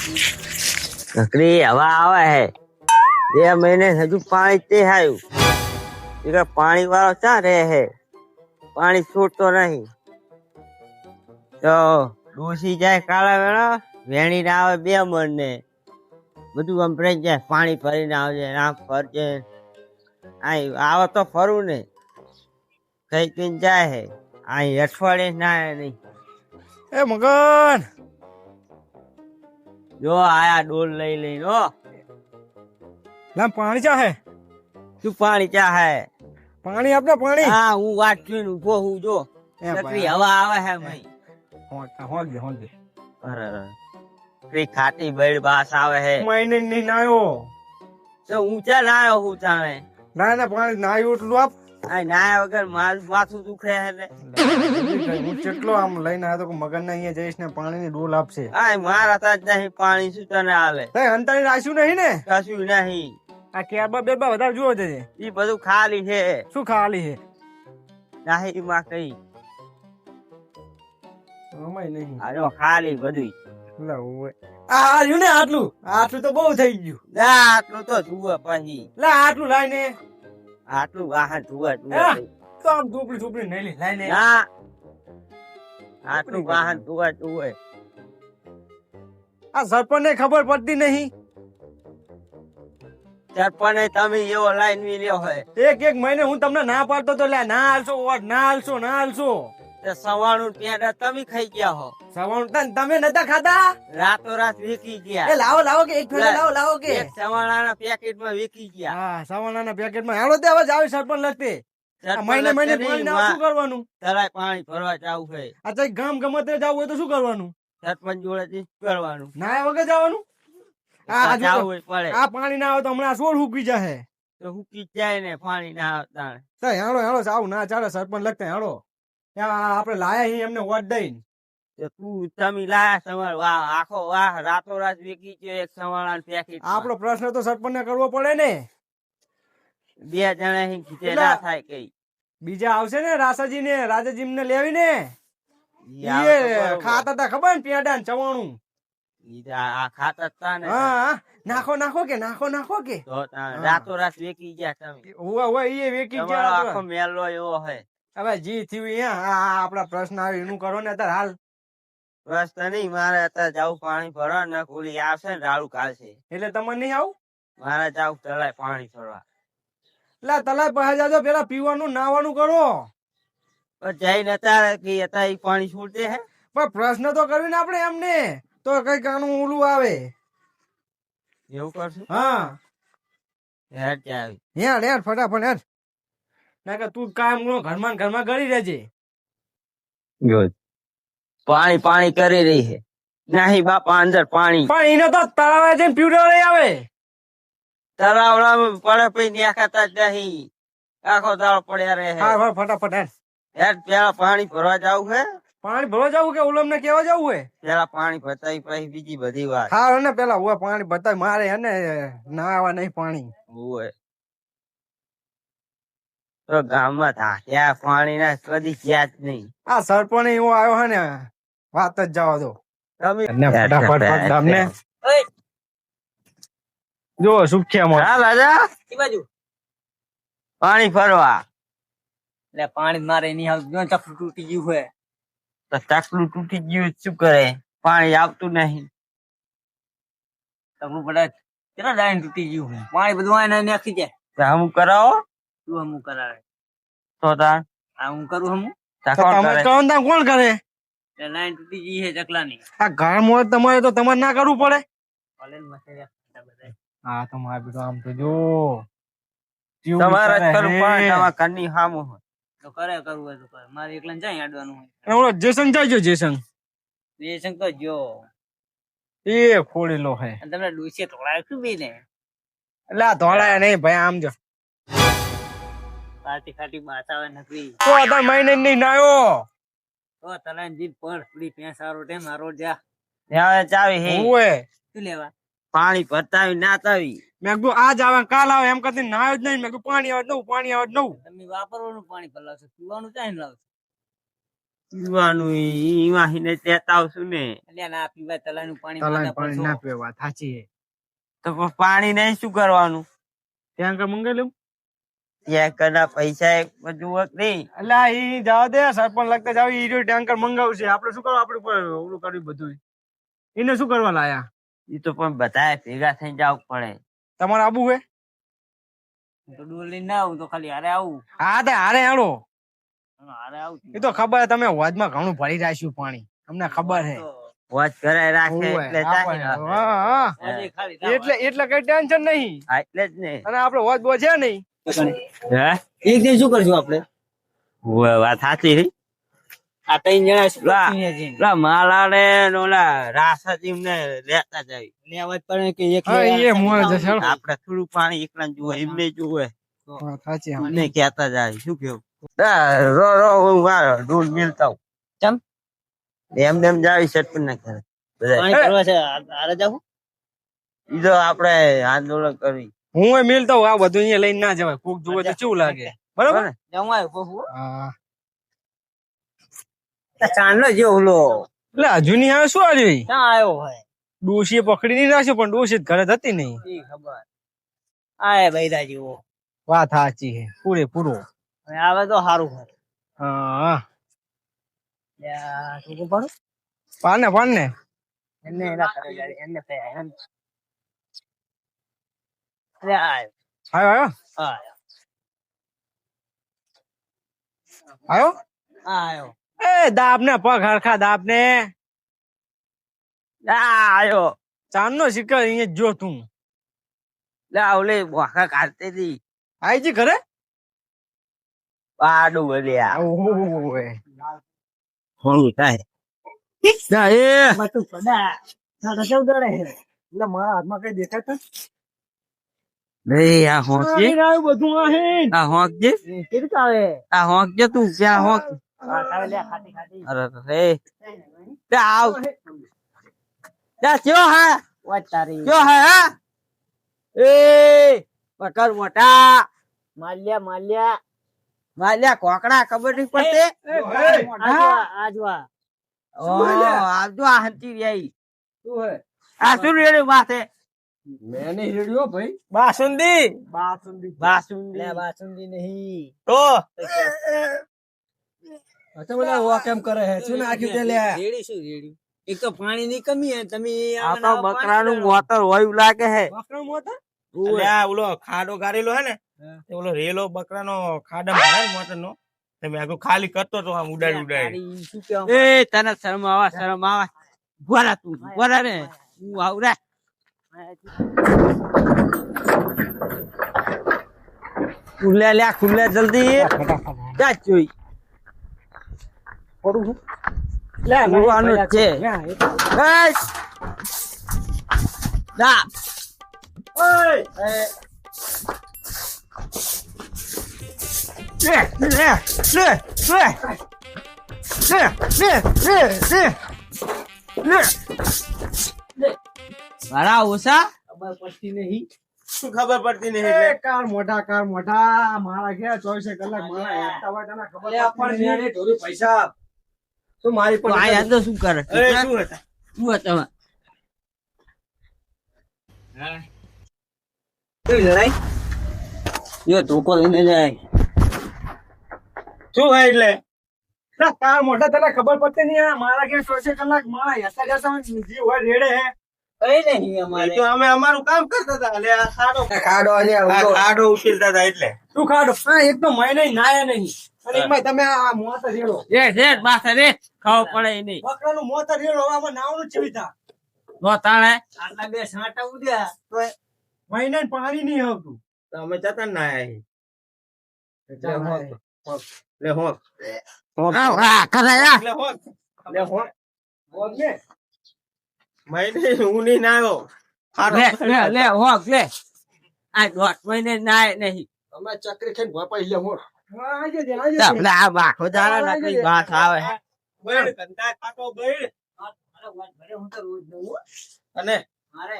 નકરી હવા આવે હે 2 મહિને હજુ પાણી તે આવ્યું પાણી વાળો ક્યાં રહે હે પાણી છૂટતો નહીં તો ડૂસી જાય કાળા વેળા વેણી ના આવે 2 મણ ને બધું આમ ભરાઈ જાય પાણી ભરીને આવજે આમ ફરજે આવે તો ફરું ને કઈ કઈ જાય હે અહીં અઠવાડિયે ના નહીં એ મગન જો આયા ડોલ લઈ લઈને હો ના પાણી ચા હે શું પાણી ચા હે પાણી આપને પાણી હા હું વાત જોઈને ઉભો હું જો નકરી હવા આવે હે ભાઈ હોંગે અરે ખાટી બેડ બાસ આવે હે મહિને નહીં નાયો તો ઊંચા નાયો હું જાણે ના પાણી નાયું એટલું આપ આ નાયા વગર મારું માથું દુખે હે ને હું કેટલો આમ લઈને આવ્યો તો મગન ને અહીંયા જઈશ ને પાણી ની ડોલ આપશે આ મારા તાજ નહીં પાણી શું તને આવે અંતાની રાખ્યું નહીં ને કશું નહીં આ કેરબા બેરબા વધારે જુઓ છે ઈ બધું ખાલી છે શું ખાલી છે નાહી માં કઈ નહીં આજો ખાલી બધું ને આટલું તો બહુ થઈ ગયું આટલું તો જુએ પછી આટલું લાઈને આટલું વાહન જુએ તો આમ ઝૂપડી નહીં લાઈને આટલું વાહન જુએ આ સરપંચ ને ખબર પડતી નહીં સરપંચ તમે એવો લાઈન લ્યો હોય એક મહિને હું તમને ના પાડતો તો ના હાલશો સવાણું પેડા તમે ખાઈ ગયા હો સવાણું તમે નતા ખાતા રાતો રાત વેકી ગયા લાવો કે એક ફેરા લાવો કે એક સવાણાના પેકેટમાં વેકી ગયા હા સવાણાના પેકેટમાં હાલો તે હવે જાવ સરપંચ લગતે મહિને પાણી ના શું કરવાનું તરાય પાણી ભરવા જાવું છે અચ્છા ગામ ગમે તે જાવ હોય તો શું કરવાનું સરપંચ જોડે કરવાનું ના વગર જવાનું આ પાણી ના આવે તો હમણાં સોળ હુકી જાય તો હુકી જાય ને પાણી ના આવતા હેડો આવું ના ચાલે સરપંચ લગતા હેડો આપડે લાયા અહીં એમને વોટ દઈને તું તમે લાયા સવાર આખો વાહ રાતો રાત વેકી ગયો એક સવાળા પેકેટ આપણો પ્રશ્ન તો સરપંચ ને કરવો પડે ને 2 જણા અહીં ખીચેલા થાય કઈ બીજા આવશે ને રાજાજી ને લેવી ને ખાતા તા ખબર ને પેડા ને ચવાણું આ ખાતા તા ને નાખો કે રાતો રાત વેકી ગયા તમે એ વેકી ગયા આખો મેલો એવો હે હવે જી થયું આપડા પ્રશ્ન આવે એનું કરો ને અત્યારે હાલ પ્રશ્ન નહીં મારે અત્યારે જાવ પાણી ભરવા ને કુલી આવશે ને રાડું કાઢશે એટલે તમને નહીં આવું મારે જાવ તલાય પાણી ભરવા તલાય પાસે જાજો પેલા પીવાનું નાવાનું કરો જઈને અત્યારે કે અત્યારે પાણી છૂટે હે પણ પ્રશ્ન તો કરવી ને આપડે એમને તો કઈ કાનું ઓલું આવે એવું કરશું હા હેડ આવી હેડ ફટાફટ હેડ ના કે તું કામ ઘરમાં ગળી રહેજે પાણી કરી રહી છે નહીં બાપા અંદર પાણી પણ એને તો તળાવે જઈને પીવડાવે આવે તળાવડામાં પડે પછી નેખાતા જ નહીં આખો દાડો પડ્યા રહે હા ફટાફટ હેડ પેલા પાણી ભરવા જવું છે પાણી ભરવા જવું કે ઓલમ ને કેવા જવું હે પેલા પાણી ભરતાઈ પછી બીજી બધી વાત હા ને પેલા હું પાણી ભરતા મારે હે ને ના આવા નહીં પાણી હોય તો ગામમાં ત્યાં પાણી ના કદી ગયા જ નહીં આ સરપંચ એવો આવ્યો હે ને વાત જ જવા દો તમે જો સુખ્યા પાણી ફરવા એટલે પાણી મારે નહીં આવતું ચકલું તૂટી ગયું હોય તો ચકલું તૂટી ગયું શું કરે પાણી આવતું નહીં ચકલું બધા કેટલા ડાયન તૂટી ગયું હોય પાણી બધું આને નાખી જાય હમું કરાવો તું હમું કરાવે તો તાર હું કરું હમું કોણ કરે લાઈન તૂટી ગઈ છે ચકલાની આ ઘર મોર તમારે તો તમારે ના કરવું પડે હા તમારે બધું આમ તો જો તમારે ઘરની સામું હોય તો કરવું હોય તો કરે મારે એકલા જાય આડવાનું હોય જેસંગ જાય જેસંગ તો જો એ ખોડેલો હે તમને ડૂસે તોડાય શું બી ને એટલે આ ધોળાય નહીં ભાઈ આમ જો ખાટી ખાટી બાતાવે નકરી તો આ મહિને નહીં નાયો તો તલાન જીપ પર પડી પે સારો ટેમ મારો જા હવે ચાવી હે ઓએ શું લેવા પાણી ભરતાવી નાતાવી મેં કીધું આજ આવે કાલ આવે એમ કરતી નાયો જ નહીં મેં કીધું પાણી આવે નવું તમે વાપરવાનું પાણી પલાવશો પીવાનું ચાઈ લાવશો પીવાનું ઈ વાહીને તેતા આવશું ને અલ્યા ના પીવાય તલાનું પાણી તલાઈ માથા પર પાણી છો. ના પીવા થાચી હે તો પણ પાણી નહીં શું કરવાનું ત્યાં આગળ મંગાઈ લઉં ત્યાં કના પૈસા એક બધું હોત નહીં અલ્યા ઈ જવા દે સરપંચ લગતા જાવ ઈ રહ્યો ટેન્કર મંગાવશે આપણે શું કરવા આપણે ઉપર ઓલું કર્યું બધું એને શું કરવા લાયા ઈ તો પણ બધાએ ભેગા થઈને જવું પડે તમારે આબુ હે હું તો ડોલ લઈને ના આવું તો ખાલી હારે આવું. હા તે હારે હેડો હારે આવું એ તો ખબર તમે હોજમાં ઘણું ભરી રાખ્યું પાણી અમને ખબર હે વોચ કરાય રાખે ઓવે, એટલે આપણને. ચાલે. હા, હા. આજે ખાલી ના એટલે કઈ ટેન્શન નહીં હા, એટલે જ ને અને આપડે હોજ બોજ છે નહીં હે એક દિન શું કરશું આપણે ઓવે, વાત સાચી છે. આ ત્રણ જણા શું લા. કરશું અહીંયા જઈને? ઓલા માલાને ને ઓલા રાસાજી ને લેતા જાય લેવા જ પડે કે એક હા, લેવા એ મોણ જશે. જશે. આપડે થોડું પાણી એકલા જુએ એમને જુએ સાચી એમને કહેતા જાય શું કેવું રો રો હું મારો દૂધ મિલતા હું. ચમ? એમને એમ જાવી સરપંચ ના કરે બધા પાણી ભરવા છે હારે જાવું ઈ તો આપડે આંદોલન કરવી હું એ મિલતો હોઉં, આ બધું અહીંયા લઈને ના જવાય કોક જુએ તો કેવું લાગે બરાબર બરાબર ને? જમવા આવ્યો કહું હા ચાંદલો જે ઓલો એટલે હજુ ની આવે શું આવી ક્યાં આવ્યો હોય ડોશીએ પકડી નહીં રાખ્યો પણ ડોશી જ ઘરે જ હતી નહીં ઈ ખબર આય બૈરા જેવો વાત સાચી છે પૂરેપૂરો હવે આવે તો સારું હોય હા લ્યા, તું કોણ પાડું? પાને એમને એના કરે જાય, એમને ફે એમ. લ્યા, આયો. આવ્યો આયો. આવ્યો આયો. એ દાબ ને પગ હરખા દાબ ને આયો ચાંદ નો શિખર અહીંયા જો તું લા ઓલે વાંકા કાઢતી હતી આઈજી ઘરે પાડું બોલ્યા ઓહો હોલું થાય જા એ બધું પડા. તારા કેવું દરે છે? એટલે મારા હાથમાં કઈ દેખાય નહીં આ હોંક છે બધું આ હોંક છે કેવી આવે? આ હોંક છે તું ત્યાં હોંક આ તારે લ્યા, ખાટી ખાટી. અરે રે ત્યાં આવ ત્યાં ચો હા વાત તારી. ચો હા હા એ પકડ મોટા માલ્યા, માલ્યા. માલ્યા કોકડા ખબર નહીં પડતી આજવા. આવજો આ હંતી રહી આ શું રેડ્યું માથે મેં નહીં રેડિયો ભાઈ બાસુંદી બાસુંદી લ્યા, બાસુંદી નહીં. તો અચ્છા બોલા વો કેમ કરે હે શું નાખ્યું તે લે રેડી શું રેડી? એક તો પાણીની કમી હે તમે આ તો બકરાનું મોતર હોય એવું લાગે હે બકરા મોતા અલ્યા ઓલો ખાડો ગારેલો હે ને તે ઓલો રેલો બકરાનો ખાડામાં ભરાય ને મોટરનો તમે આગળ ખાલી કરતો તો આમ ઉડાડી ઉડાડી શું કહેવા? એ તને શરમ આવા બોલા તું બોલા રે હું આવું રે ખુલ્લે લ્યા ખુલ્લે જલ્દી જા જોઈ જોવાનું જ છે બસ જા મારા ઓછા ખબર પડતી નહીં. શું ખબર પડતી નહીં એ એટલે કાર મોટા મારા ઘેર 24 કલાક મારા હેઠા વાટાના ખબર પડતી નહીં. પૈસા શું મારી તો આ યાદ શું કરે અરે શું હતા શું હતા કેવી લડાઈ? યો ધોકો લઈને જાય. શું હે એટલે ના, કાર મોટા તને ખબર પડતી નહીં આ મારા ઘેર 24 કલાક મારા હેઠા જે હોય રેડે હે કઈ નહીં એ અમારે. તો અમે અમારું કામ કરતા હતા એટલે આ ખાડો ખાડો આ ખાડો ઉછીલતા હતા એટલે તું ખાડો હા એક તો મહિને નાયા નહીં અને એમાં તમે આ મોત રેડો એ રેટ માથે રે ખાવ પડે ઈ નહીં બકરાનું મોત રેડો આમાં નાવનું ચીવિતા નો તાણે આટલા બે છાંટા ઉડ્યા તો મહિને પાણી નહીં આવતું તો અમે જતા ને આયા એટલે હોક એટલે હોક આ કરે આ એટલે હોક એટલે હોક બોલ ને મહિને હું નહીં આવ્યો લે લે લે હોક લે આ દોઢ મહિને નાય નહીં અમે ચક્રી ખાઈને ભોપાઈ લે મોર હા આજે દે આપણે આ બાખો દાડા ના કઈ વાત આવે બૈડ કંટા કાકો બૈડ ઘરે હું તો રોજ દઉં હો. અને મારે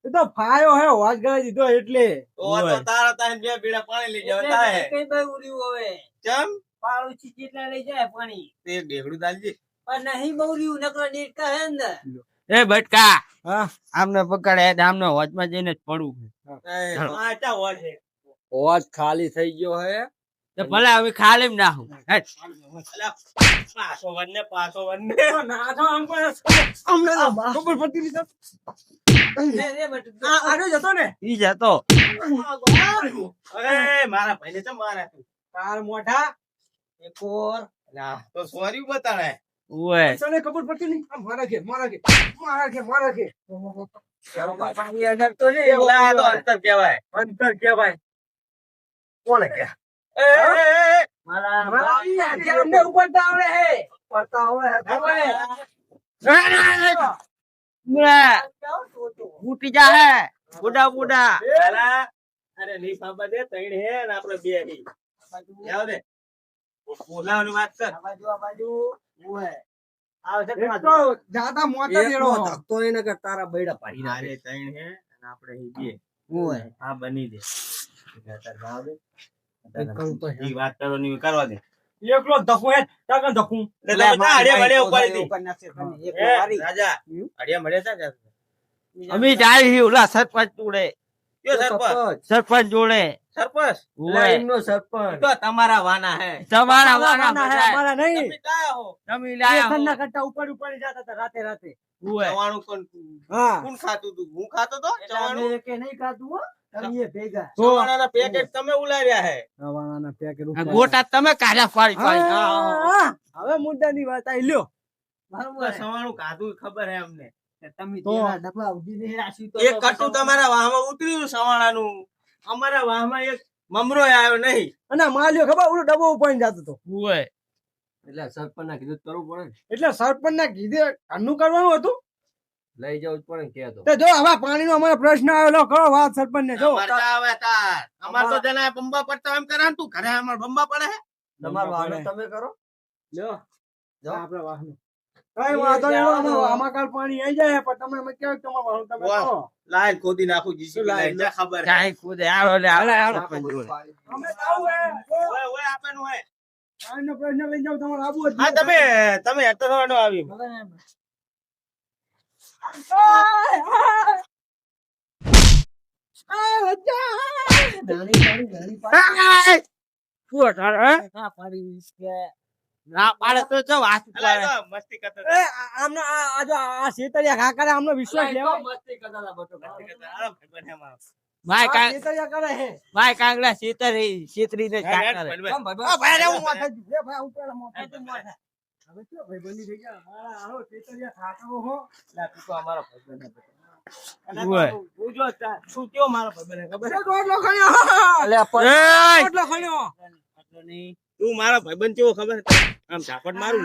એ તો ફાયો હે વાજ ગળા દીધો એટલે તો તારા તાઈને બે બીડા પાણી લઈ જાવ તાહે કઈ ભાઈ ઉડ્યું હવે ચમ પાડોશી જેટલા લઈ જાય પાણી તે ડેગડું દાલજી. પણ નહીં બહુ નકરો નીકળે હે ને એ બટકા હા આમને પકડે આમને હોજમાં જઈને જ પડવું આ ચા હોલ છે. હોજ ખાલી થઈ ગયો હે તો ભલે હવે ખાલી નાખું હેટ. અલા, પાછો વનને, પાછો વનને. ના તો આમ પણ અમને તો ખબર પડતી નહીં આડો જતો ને ઈ જતો અરે, મારા ભાઈને ચમ મારે તું? તાર મોઢા એક ઓર અલા, તો સોરી બતાડે. ઓય તને ખબર પડતી નહીં આમ મારા કે પાણી આગળ તો નહીં એલા, આ તો અંતર કહેવાય. અંતર કેવાય કોને કે મારા અમને ઉપરતા આવડે હે ઉપરતા આવડે ફૂટી જા હે બુડા બુડા અલા, અરે નહીં બાબા દે, ત્રણ હે ને આપણે બે હી. જાઓ દે. બોલાવાની વાત કર. જાતા મોટા દેડો ધક્તો એને કે તારા બૈડા પાડી અરે, ત્રણ હે અને આપણે હી બે. આ બની દે. અત્યારે જાઓ દે. ઈ વાત કરો ની કરવા દે. એકલો ધક્કો હે તાકન ધક્કું એટલે તમે તા અડિયા મળ્યા ઉપાડી દી. એ, રાજા, અડિયા મળ્યા તા જા. અમે જાય હી ઓલા સરપંચ જોડે કયો સરપંચ? સરપંચ જોડે સરપંચ? ઓય સરપંચ તો તમારા વાના હે. તમારા વાના બધા અમારા નહીં તમે કાયા હો? તમે લાયા હો. ના કરતા ઉપર જતા હતા રાતે ઓય ચવાણું કોણ હા કોણ ખાતું તું? હું ખાતો તો ચવાણું. કે નહીં ખાતું હો તમે ભેગા ચવાણાના પેકેટ તમે ઉલાવ્યા હે. રવાના પેકેટ આ ગોટા તમે કાઢ્યા પાડી પાડી હવે મુદ્દાની વાત આઈ લ્યો સવાણું ખાધું ખબર હે અમને. તમે તો. તેના ડબ્બા ઉધી નહીં રાખ્યું તો એક કટુ તમારા વાહમાં ઉતર્યું સવાણાનું. અમારા વાહમાં એક મમરો આવ્યો નહીં. અને માલ્યો ખબર ઓલો ડબ્બો ઉપાડી જતો હતો ઓય એટલે સરપંચ ના કીધું કરવું પડે ને એટલે સરપંચ ના કીધે આનું કરવાનું હતું લઈ જવું જ પડે ને કે તો તો જો હવે પાણીનો અમારો પ્રશ્ન આવેલો કરો વાત સરપંચ ને જો મરચા આવે તાર. અમાર તો જણા બંબા પડતા એમ કરે ને તું ઘરે અમાર બંબા પડે હે. તમારો વાહન તમે કરો લ્યો જાઓ. આપણા વાહનો કઈ વાંધો નહીં આમાં કાલ પાણી આવી જાય પણ તમે અમે કેવું તમારા વાહન તમે વાહ. કરો લાઈન ખોદી નાખું જીસીબી લાઈન જા ખબર હે. કાઈ કુદે આવો લે હાલે સરપંચ જોડે અમે આવું હે ઓય ઓય આપેનું હે. પાણીનો પ્રશ્ન લઈ જાવ તમારે આબુ જ હા તમે હેઠળ થવાનો આવી. શું તારે હે? ના પાડી કે ના પાડે તો જો વાત અલા, કરે તો મસ્તી કરતો એ આમને આ જો આ શેતરિયા કાકા આમનો વિશ્વાસ લેવાય મસ્તી કરતા હતા બટો માય આ કાંગ શેતરિયા કરે હે માય કાંગલા શેતરી ને કાકરે ભાઈ રે હું માથે લે ભાઈ ઉપર મોટો હવે શું ભાઈ બની થઈ ગયા મારા આવો શેતરિયા કાકા હો અમારો ભાઈબંધ હે. ઓય તું જો શું કયો મારો ભાઈબંધ હે ખબર હે? રોટલો ખણ્યો એય રોટલો ખણ્યો તું મારો ભાઈબંધ કેવો ખબર હે? આમ ઝાપટ મારું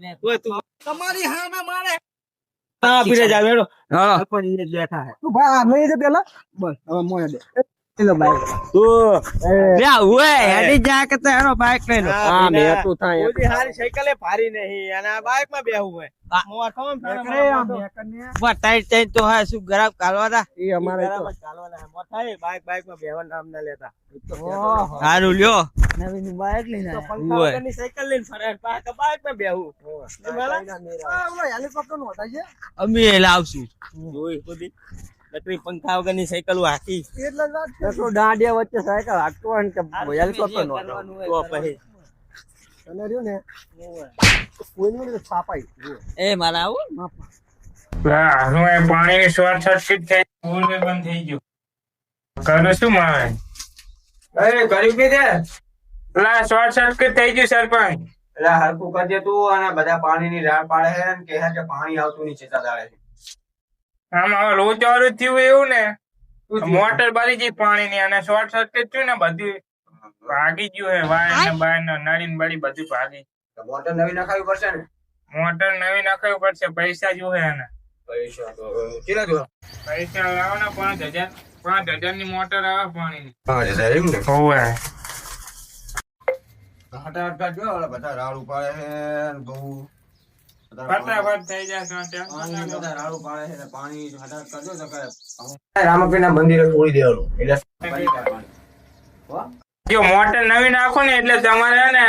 ને ઓય તું તમારી હામે મારે હા પીરે જા બેડો. હાલો સરપંચ ઈ જ બેઠા હે. તું ભાઈ આ લઈ દે પેલા બસ હવે મોય દે ચલો ભાઈ તું બે ઓય હેડી જા કે તો એનો બાઈક લઈ લો હા મે તું થાય ઓલી હારી સાયકલે ભારી નહીં અને આ બાઇક માં બેહવું હોય. મોર ખમ બસ ટાઈટ ટાઈટ તો હા શું ગરમ કાલવાના એ અમારે તો બાઇક માં બેહવાનું નામ ના લેતા. સારું લ્યો નવીન બાઈક લઈને તો આયા. પંખા વગરની સાયકલ લઈને ફરે ને પાછા બાઇક માં બેહવું. આ ઓલો હેલિકોપ્ટર નો હતા છે અમે લાવશું જોઈ બધી નકરી પંખા વગરની સાયકલ હાકી એટલે જ વાત છે તો દાંડિયા વચ્ચે સાયકલ હાંકતો હોય ને કે હેલિકોપ્ટર નો તો પછી અને રહ્યું ને કોઈનું ને છાપાઈ એ મારા આવું પાણીની શોર્ટ સર્કિટ થઈ પુલ બી બંધ થઈ ગયું કરું શું મારે ગરીબ કે છે શોર્ટ સર્કિટ થઈ ગયું સરપંચ એટલે હરકું કરજે તું અને બધા પાણીની રાહ પાડે છે ને કહે છે કે પાણી આવતું નહીં છેતા દાડે છે આમ હવે રોજ વાળું થયું એવું ને મોટર બળી ગઈ પાણીની અને શોર્ટ સર્કિટ થયું ને બધું ભાગી ગયું હે વાયર ને બાયર ને નળી ને બળી બધું ભાગી મોટર નવી નખાવી પડશે ને મોટર નવી નાખવી પડશે પૈસા જોવે એને પૈસા તો કેટલા જો પૈસા લાવો ને 5,000 ની મોટર આવે પાણીની 5,000 એમ ને હોવે હટાવટ જો ઓલા બધા રાડ ઉપાડે છે ને બહુ ફટાફટ થઈ જાય કાંટા પાણી બધા રાડ ઉપાડે છે ને પાણી હટાવટ કરજો તો કરે રામપીરના મંદિરે છોડી દેવાનું એટલે જો મોટર નવી નાખો ને એટલે તમારે હે ને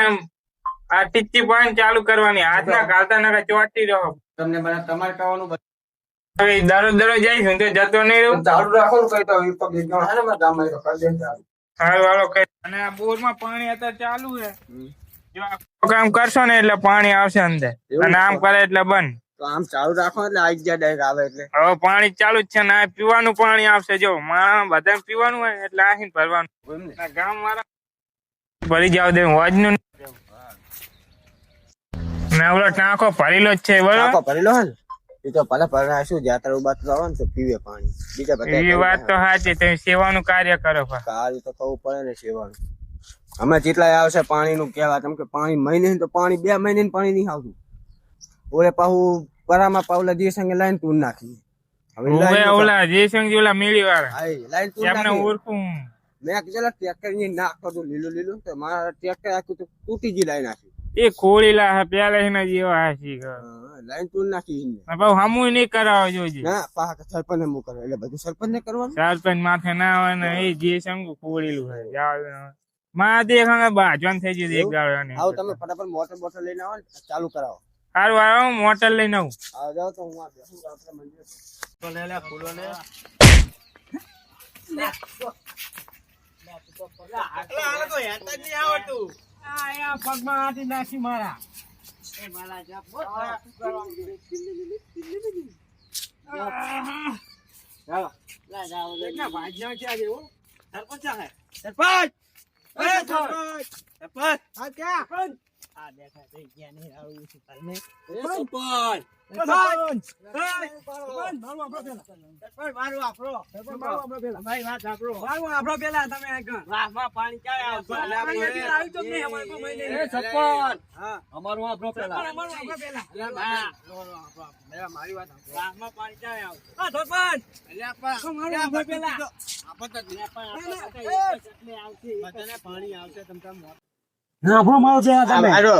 આ ટીચી પાણી ચાલુ કરવાની હાથ ના ગાલતા ના ચોટી રહો. તમને મને તમારે કહેવાનું બધું હવે દરરોજ જઈશું તો જતો નહીં રહું. ચાલુ રાખો ને કઈ તો વિપક એક જણ હે ને મારા ગામમાં એ તો કરી દે ને ચાલુ. હાલ વાળો કઈ અને આ બોર માં પાણી અત્યારે ચાલુ છે. જો આ કામ કરશો ને એટલે પાણી આવશે અંદર અને આમ કરે એટલે બંધ. તો આમ ચાલુ રાખો એટલે આઈ જાય ડાયરેક્ટ આવે એટલે હવે પાણી ચાલુ જ છે ને આ પીવાનું પાણી આવશે. જો માણસ બધા પીવાનું હોય એટલે આહીને ભરવાનું. આ ગામ વાળા ભરી જાવ દે હોજ નું ને ઓલો ટાંકો ભરેલો જ છે બરોબર. ટાંકો ભરેલો હે ને એ તો ભલે ભરાય શું જાત્રા બાત્રા આવે ને તો પીવે પાણી બીજા બધા એ વાત તો સાચી. તમે સેવાનું કાર્ય કરો કાલ તો કહવું પડે ને સેવાનું. અમે જેટલા આવશે પાણી નું કેવા કેમ કે પાણી મહિને તો પાણી 2 મહિને પાણી નહીં આવતું. ઓલે પાહું પરામાં પાવલા દિવસે લાઈન તું નાખી હવે ઓલા જયશંકર ઓલા મેળી વાળા લાઈન તું એમને નાખી ઓળખું. મેં કીધું ટ્રેક્ટર ની નાખો તો લીલું તો મારા ટ્રેક્ટર આખું તો તૂટી ગઈ લાઈન આખી એ ખોળીલા પેલા એના જેવા હાસી લાઈન તું નાખી હમું નહીં કરાવો જોજે. ના પાક સરપંચ ને મોકલે એટલે બધું સરપંચ ને કરવાનું. સરપંચ માથે ના હોય ને એ જયશંકર ખોળેલું હોય જાવ માં દેખ બાજવાન થઈ ગયું એક ગાળો. આવો તમે ફટાફટ મોટર બોટર લઈને આવો ને ચાલુ કરાવો. સારું આવો મોટર લઈને આવું. આવો જાઓ તો હું આ બેસું આપણે મંદિર તો લે લે ફૂલો લે પગમાં હાથી નાખી મારા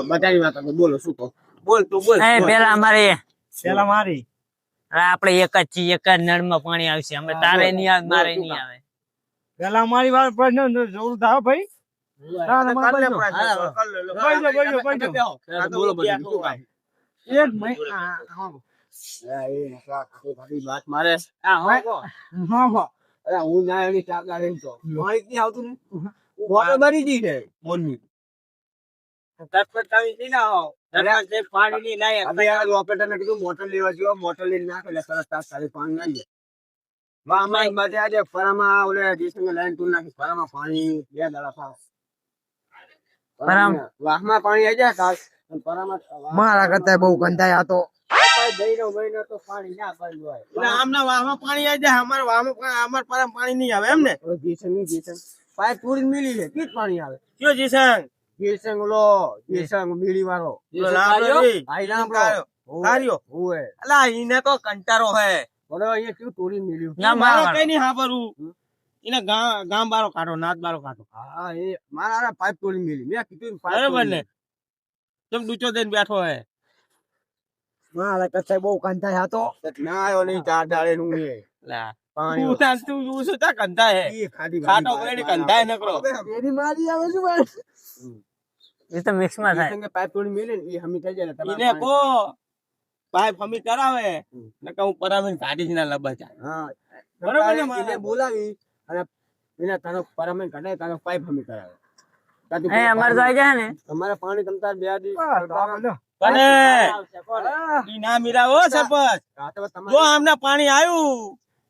બધાની વાત બોલો શું કહો બોલ તું બોલ પેલા મારી આપડે એક જ છીએ, એક જ નળમાં પાણી આવશે. અમે તારે નહીં આવે, મારે નહીં આવે. પેલા મારી વાત પ્રશ્ન જોર થાવ ભાઈ. બોલો બધું એક વાત મારે હું ના એની ચાકા રહી તો માહિતી આવતું ને મોટર ભરી દી છે બોલની પાણી ની લાયક ઓપરેટર ને કીધું મોટર લેવા જો મોટર લઈને નાખે એટલે સરસ તાસ ખાલી પાણી નાખી વાહમાં મજા આજે ફરામાં ઓલે જીસંગ લાઈન તું નાખી ફરામાં પાણી 2 દાડા થાવ વાહમાં પાણી આવી જાય તાસ ફરામાં મારા કરતા બહુ ગંધાય હતો. મહિનો તો પાણી ના બંધ હોય એટલે આમના વાહમાં પાણી આવી જાય, અમારા વાહમાં અમારા પરામાં પાણી નહીં આવે એમ ને. જીસંગ પાઇપ પૂરી મિલી છે કીટ પાણી આવે કયો જીસંગ? જીસંગ લો જીસંગ મિલી વાળો આઈ રામ કાર્યો ઓએ અલા ઈને તો કંટારો હે. બરોબર અહીંયા કેવું તોડી મિલ્યું મારે કઈ નહીં હાબરું. એને ગામ બારો કાઢો, નાત બારો કાઢો. હા એ મારા પાઇપ તોડી મિલી મેં કીધું બરાબર ને? તમે ડૂચો દઈને બેઠો હે. મારા કચ્છા બહુ કંટાય હતો ના આવ્યો નહીં 4 દાડે નું એ પાણી તું શું તા કંટાય હે? એ ખાધી ખાટો કરીને કંટાય નકરો. એની મારી આવે શું ભાઈ એ તો મિક્સ માં થાય. સંગે પાઇપ તોડી મિલે ને એ હમી થઈ જાય ને ઈને કો પાઇપ હમી કરાવે નકા હું પરામીન કાઢી ના લબચા. હા બરોબર ને? એને બોલાવી અને એને તારો પરામેન કાઢે તારો પાઇપ હમી કરાવે અમારે તો આવી જાય ને તમારે પાણી તમતાર 2 દી અને ઈ ના મીરાવો સરપંચ. જો આમને પાણી આવ્યું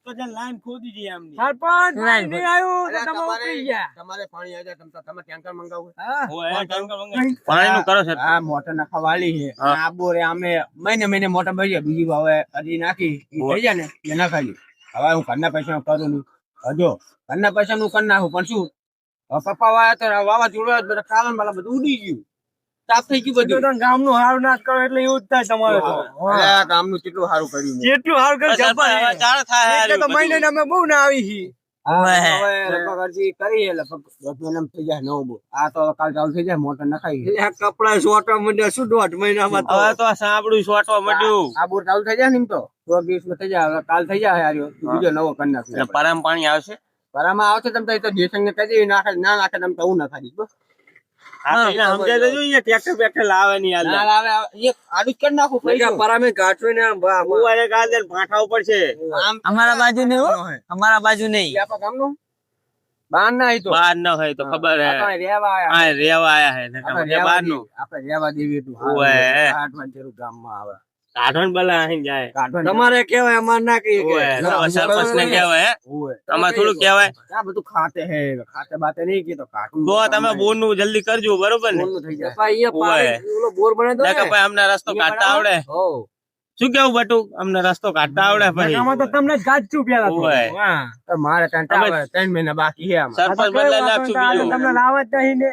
તો જે લાઈન ખોદી દી આમની. સરપંચ લાઈન નહીં આવ્યું તો તમે ઉતરી ગયા. તમારે પાણી આવી જાય તમે ટેન્કર મંગાવો પાણી નું કરો છે. આ મોટર નાખવા વાળી છે આ બોરે અમે મહિને મોટર ભરીએ બીજી હવે અડી નાખી ઈ થઈ જાય ને એ નાખાઈ. હવે હું ઘરના પૈસા કરું નહીં હજો ઘરના પૈસા નું કરી નાખું પણ શું હવે પપ્પા વાયા તો વાવાઝોડું બધા કાલન વાળા બધું ઉડી ગયું તાપ થઈ ગયું બધું. ગામ નું હારું નાશ કરો એટલે એવું જ થાય તમારે તો. કામ નું કેટલું સારું કર્યું મેં. જેટલું હારું કર્યું જબર હે. એટલે તો મહિને અમે બહુ ના આવી છી. હવે લગભગ અરજી કરી લગભગ 10 મહિના થઈ જાય નવો બોર આ તો કાલ ચાલુ થઈ જાય મોટર નખાઈ કપડા સોટવા માંડ્યા શું 1.5 મહિનામાં તો. હવે તો સાંભળું સોટવા માંડ્યું. આ બોર ચાલુ થઈ જાય ને એમ તો 2 દિવસમાં થઈ જાય હવે કાલ થઈ જાય હાર્યો બીજો નવો કરી નાખ્યો પરામ પાણી આવશે. પરામાં આવશે તમે તો જેસંગ ને કહી દેવી નાખે ના નાખે તમે તો હું નખાડી હા, એને સમજાય તો જોઈએ, ટ્રેક્ટર બેક્ટર લાવે નહીં હાલ. ના લાવે, એક આડું જ કરી નાખું પૈસા. પરામે ગાંઠો ને આમ બા- હું એને ગાળ દે ને ભાંઠા ઉપર છે. આમ અમારા બાજુ નહીં હો. અમારા બાજુ નહીં. ઈ આપણા ગામનું? બહાર ના ઈ તો. બહાર ન હોય તો ખબર હે. આપણે રહેવા આયા. હા, રેવા આયા હે ને આપણે કે બહાર નું આપણે રહેવા દેવી એટલું સારું. ઓવે. કાઢવાનું જરૂર ગામમાં આવે. કાઢણ બલા અહીં જાય. કાઢવાનું. તમારે કેવાય અમાર ના કહીએ કે ઓવે, તો સરપંચ ને કહેવાય હે. ઓવે. તમારે થોડું કહેવાય આ બધું ખાતે હે ખાતે બાતે નહીં કીધું કાઢું. તો તમે બોર નું જલ્દી કરજો, બરોબર ને? બોરનું થઈ જાય. અહીંયા પાણી ઓલો બોર બને તો ના કે ભાઈ અમને રસ્તો કાઢતા આવડે. હો. શું કેવું બટુ, અમને રસ્તો કાઢતા આવડે ભાઈ? આમાં તો તમને જ કાઢશું પેલા તો. ઓવે. હા. તો મારે ત્યાં તમે- આવે 3 મહિના બાકી છે આમાં. સરપંચ બદલાઈ નાખશું બીજું. તમને લાવવા જ નહીં ને.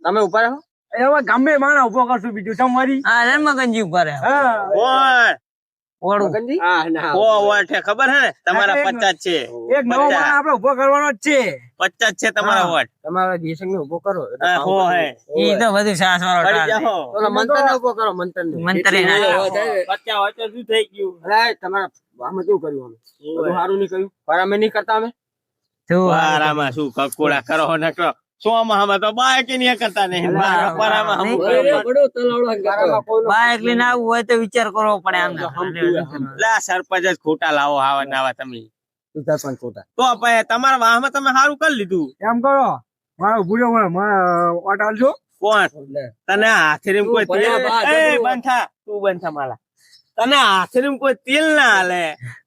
તમે ઉપર રહો. એવા ગામે માણા ઉભો કરશું બીજું તમારી. હા રમગંજી ઉપર હે. કોણ? ઓળું. હા ના. કો વોટ હે ખબર હે ને? તમારા 50 છે. એક નવો માણા આપણે ઉભો કરવાનો જ છે. 50 છે તમારા વોટ. તમારા દેશંગ ને ઉભો કરો. એટલે હા, હો હે. ઈ તો બધું સાસ વાળો પડી ટાળ. જાઓ. ઓલો મંતર ને ઉભો કરો મંતર ને. મંત્રી ના. 50 વોટ શું થઈ ગયું? અરે તમારા આમાં કેવું કર્યું અમે? બધું સારું નહીં કર્યું. પર અમે નહીં કરતા અમે. શું વારામાં શું કકોડા કરો ને કરો. સોમાં હમે તો બાઈક નહીં કરતા નહીં. પરામાં હમ કરો. ગારામાં કોઈનો બાઈક લઈને આવવું હોય તો વિચાર કરવો પડે આમ. લા સરપંચ જ ખોટા લાવો આવા નાવા તમે. સુધાર પણ ખોટા. તો ભાઈ તમારા વાહમાં તમે સારું કરી લીધું. એમ કરો મારો ભૂલ્યો મારા ઓટ આલજો. કોણ? તને હાથરીમ કોઈ તું તેલ ભલા બા, એ તું બંધ થા, તું બંધ થા માલા. તને હાથરીમ કોઈ તેલ ના હાલે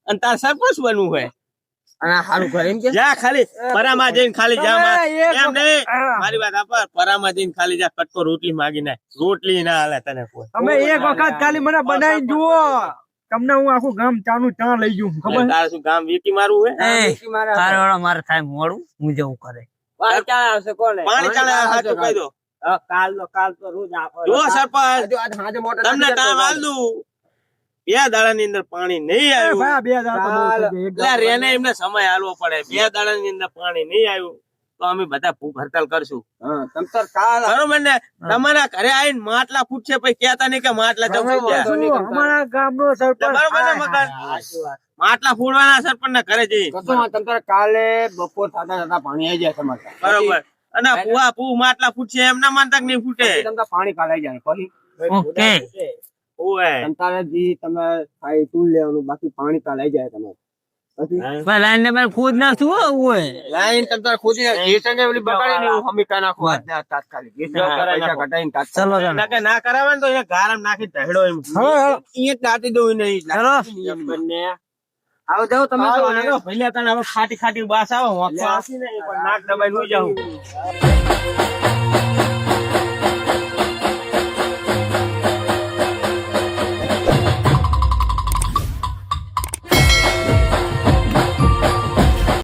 અને તાર સરપંચ બનવું હોય. અને આ સારું કરે એમ કે જા ખાલી પરામાં જઈને ખાલી જા તમે એક એમ નહીં. હા. મારી વાત આપર પરામાં જઈને ખાલી જા કટકો રોટલી માગી નાખ. રોટલી ના હાલે તને કોઈ. તમે એક વખત ખાલી મને બનાવી જુઓ તમને હું આખું ગામ ચાનું ચા લઈ જઉં ખબર તારે શું ગામ વીકી મારવું હે? એ તારે વાળો મારે થાય મોડું હું જવું કરે. પાણી ક્યાં આવશે કોને પાણી ચાલે સાચું કહી દો. કાલ તો રોજ આપો જો સરપંચ તમને કામ હાલ દઉં. 2 દાડાની અંદર પાણી નહીં આવ્યું. એટલે રેને એમને સમય હાલવો પડે. 2 દાડાની અંદર પાણી નહીં આવ્યું તો અમે બધા ભૂખ હડતાલ કરશું. બરોબર ને? તમારા ઘરે આવીને માટલા ફૂટશે પછી કહેતા નહીં કે માટલા ચમ ફૂટ્યા. અમારા ગામનો બરોબર ને મકાન? માટલા ફોડવાના સરપંચ ના ઘરે જઈ. કાલે બપોર થતા પાણી આવી જાય તમારે બરોબર. અને પુઆ પુ માટલા ફૂટશે એમ ના માનતા કે નહીં ફૂટે. પાણી કાલે આવી જાય પછી ઓકે. ઓય. તમારે જી તમે ખાઈ તું લેવાનું બાકી પાણી કાલે આવી જાય તમારે પણ લાઈન ને પણ ખુદ ના શું હોય. લાઈન તમતાર ખોદી ગેસર ને ઓલી બગાડી ને હું હમી નાખું આજના તાત્કાલિક ગેસર પૈસા કઢાઈને તાત્કાલિક ચલો ના કે ના કરાવે ને તો એ ગારમ નાખી ઢળો એમ. અહીંયા દાટી દઉં નહીં ચલો. આવો જાઓ તમે તો આવો ને તો ભઈલા તને હવે ખાટી ખાટી બાસ આવે. હોંકો આવશે ને એ પણ નાક દબાઈ લઈ જાઉં.